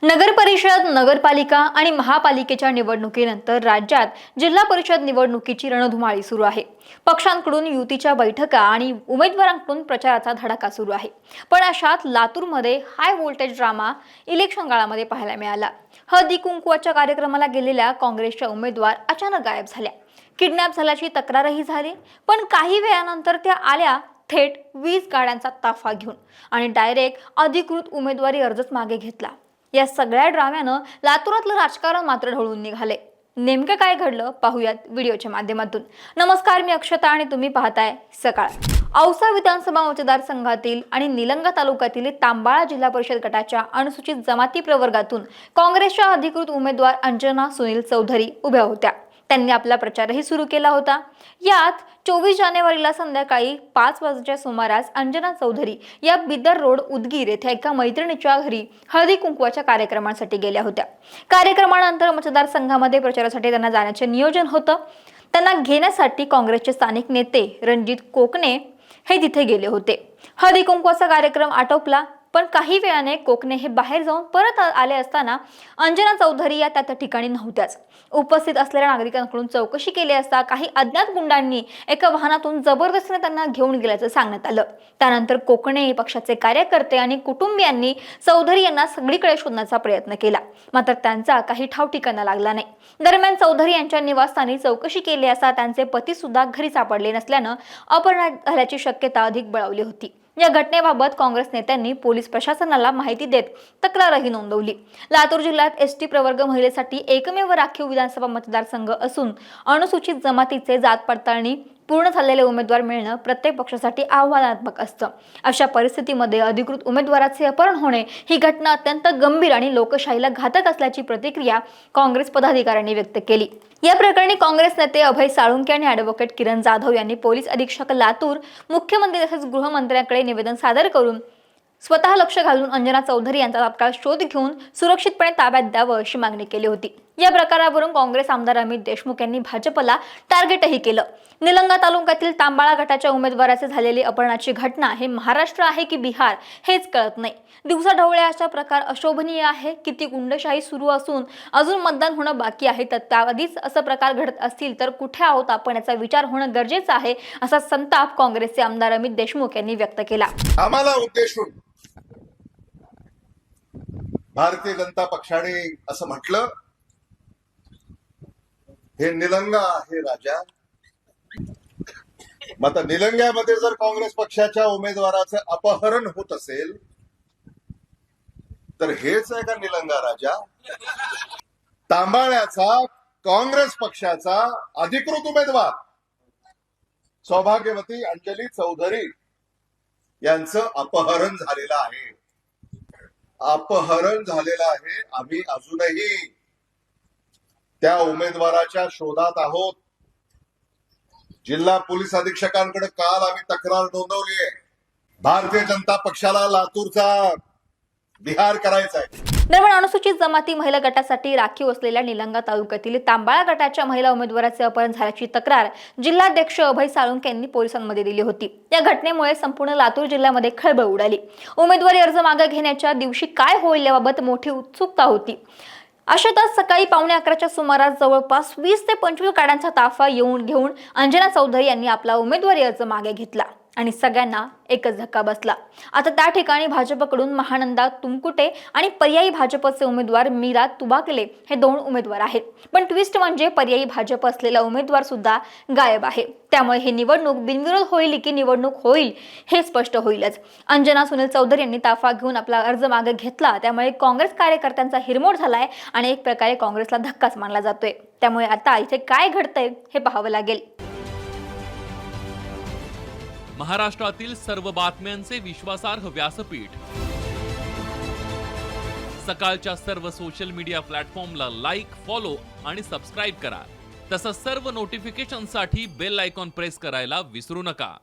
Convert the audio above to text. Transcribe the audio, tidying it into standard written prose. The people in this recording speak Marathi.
नगर परिषद, नगरपालिका आणि महापालिकेच्या निवडणुकीनंतर राज्यात जिल्हा परिषद निवडणुकीची रणधुमाळी सुरू आहे। पक्षांकडून युतीच्या बैठका आणि उमेदवारांकडून प्रचाराचा धडाका सुरू आहे। पण अशात लातूरमध्ये हाय व्होल्टेज ड्रामा इलेक्शन काळामध्ये पाहायला मिळाला। हळदी कुंकवाच्या कार्यक्रमाला गेलेल्या काँग्रेसच्या उमेदवार अचानक गायब झाल्या। किडनॅप झाल्याची तक्रारही झाली, पण काही वेळानंतर त्या आल्या थेट 20 गाड्यांचा ताफा घेऊन आणि डायरेक्ट अधिकृत उमेदवारी अर्जच मागे घेतला। या सगळ्या ड्राम्यानं लातूरातलं राजकारण मात्र ढवळून निघाले। नेमकं काय घडलं पाहूयात व्हिडिओच्या माध्यमातून। नमस्कार, मी अक्षता आणि तुम्ही पाहताय सकाळ। औसा विधानसभा मतदारसंघातील आणि निलंगा तालुक्यातील तांबाळा जिल्हा परिषद गटाच्या अनुसूचित जमाती प्रवर्गातून काँग्रेसच्या अधिकृत उमेदवार अंजना सुनील चौधरी उभ्या होत्या। त्यांनी आपला प्रचारही सुरू केला होता। यात 24 जानेवारीला संध्याकाळी 5 वाजताच्या सुमारास अंजना चौधरी या बिदर रोड उदगीर येथे एका मैत्रिणीच्या घरी हळदी कुंकवाच्या कार्यक्रमासाठी गेल्या होत्या। कार्यक्रमानंतर मतदारसंघामध्ये प्रचारासाठी त्यांना जाण्याचे नियोजन होतं। त्यांना घेण्यासाठी काँग्रेसचे स्थानिक नेते रणजित कोकणे हे तिथे गेले होते। हळदी कुंकवाचा कार्यक्रम आटोपला, पण काही वेळाने कोकणे हे बाहेर जाऊन परत आले असताना अंजना चौधरी या त्या ठिकाणी नव्हत्याच। उपस्थित असलेल्या नागरिकांकडून चौकशी केली असता काही अज्ञात गुंडांनी एका वाहनातून जबरदस्तीने त्यांना घेऊन गेल्याचं सांगण्यात आलं। त्यानंतर कोकणे, पक्षाचे कार्यकर्ते आणि कुटुंबियांनी चौधरी यांना सगळीकडे शोधण्याचा प्रयत्न केला, मात्र त्यांचा काही ठाव ठिकाणा लागला नाही। दरम्यान चौधरी यांच्या निवासस्थानी चौकशी केली असता त्यांचे पती सुद्धा घरी सापडले नसल्यानं अपहरण झाल्याची शक्यता अधिक बळावली होती। या घटनेबाबत काँग्रेस नेत्यांनी पोलीस प्रशासनाला माहिती देत तक्रारही नोंदवली। लातूर जिल्ह्यात एसटी प्रवर्ग महिलेसाठी एकमेव राखीव विधानसभा मतदारसंघ असून अनुसूचित जमातीचे जात पडताळणी पूर्ण झालेले उमेदवार मिळणं प्रत्येक पक्षासाठी आव्हानात्मक असतं। अशा परिस्थितीमध्ये अधिकृत उमेदवाराचे अपहरण होणे ही घटना अत्यंत गंभीर आणि लोकशाहीला घातक असल्याची प्रतिक्रिया काँग्रेस पदाधिकाऱ्यांनी व्यक्त केली। या प्रकरणी काँग्रेस नेते अभय साळुंखे आणि ॲडव्होकेट किरण जाधव यांनी पोलीस अधीक्षक लातूर, मुख्यमंत्री तसेच गृहमंत्र्यांकडे निवेदन सादर करून स्वतः लक्ष घालून अंजना चौधरी यांचा तात्काळ शोध घेऊन सुरक्षितपणे ताब्यात द्यावं अशी मागणी केली होती। या प्रकारावरून काँग्रेस आमदार अमित देशमुख यांनी भाजपला टार्गेटही केलं। निलंगा तालुक्यातील तांबाळा गटाच्या उमेदवाराचे झालेली अपहरणाची घटना हे महाराष्ट्र आहे की बिहार हेच कळत नाही। दिवसाढवळ्या अशा प्रकार अशोभनीय आहे। किती गुंडशाही सुरू असून अजून मतदान होणं बाकी आहे, तर त्याआधीच असं प्रकार घडत असतील तर कुठे आहोत आपण याचा विचार होणं गरजेचं आहे, असा संताप काँग्रेसचे आमदार अमित देशमुख यांनी व्यक्त केला। आम्हाला उद्देशून भारतीय जनता पक्षाने असं म्हटलं, हे निलंगा आहे राजा। मग निलंग्यामध्ये जर काँग्रेस पक्षाच्या उमेदवाराचं अपहरण होत असेल तर हेच आहे का निलंगा राजा? तांबाळ्याचा काँग्रेस पक्षाचा अधिकृत उमेदवार सौभाग्यवती अंजली चौधरी यांचं अपहरण झालेलं आहे। अपहरण झालेलं आहे। आम्ही अजूनही त्या उमेदवाराच्या शोधात आहोत। जिल्हा पोलीस अधीक्षकांकडे काल आम्ही तक्रार नोंदवली आहे। भारतीय जनता पक्षाला लातूरचा बिहार करायचा आहे। दरम्यान अनुसूचित जमाती महिला गटासाठी राखीव असलेल्या निलंगा तालुक्यातील तांबाळा गटाच्या महिला उमेदवाराचे अपहरण झाल्याची तक्रार जिल्हाध्यक्ष अभय साळुंखे यांनी पोलिसांमध्ये दिली होती। या घटनेमुळे संपूर्ण लातूर जिल्ह्यामध्ये खळबळ उडाली। उमेदवारी अर्ज मागे घेण्याच्या दिवशी काय होईल याबाबत मोठी उत्सुकता होती। अशातच सकाळी 11:15च्या सुमारास जवळपास 20 ते 25 गाड्यांचा ताफा घेऊन अंजना चौधरी यांनी आपला उमेदवारी अर्ज मागे घेतला आणि सगळ्यांना एकच धक्का बसला। आता त्या ठिकाणी भाजपकडून महानंदा तुमकुटे आणि पर्यायी भाजपचे उमेदवार मीरा तुबाकले हे 2 उमेदवार आहेत। पण ट्विस्ट म्हणजे पर्यायी भाजप असलेला उमेदवार सुद्धा गायब आहे। त्यामुळे ही निवडणूक बिनविरोध होईल की निवडणूक होईल हे स्पष्ट होईलच। अंजना सुनील चौधरी यांनी ताफा घेऊन आपला अर्ज मागे घेतला, त्यामुळे काँग्रेस कार्यकर्त्यांचा हिरमोड झालाय आणि एक प्रकारे काँग्रेसला धक्काच मानला जातोय। त्यामुळे आता इथे काय घडतंय हे पाहावं लागेल। महाराष्ट्रातील सर्व बातम्यांचे विश्वासार्ह व्यासपीठ, सकाळच्या सर्व सोशल मीडिया प्लॅटफॉर्मला लाईक, फॉलो आणि सबस्क्राईब करा। तसंच सर्व नोटिफिकेशनसाठी बेल आयकॉन प्रेस करायला विसरू नका।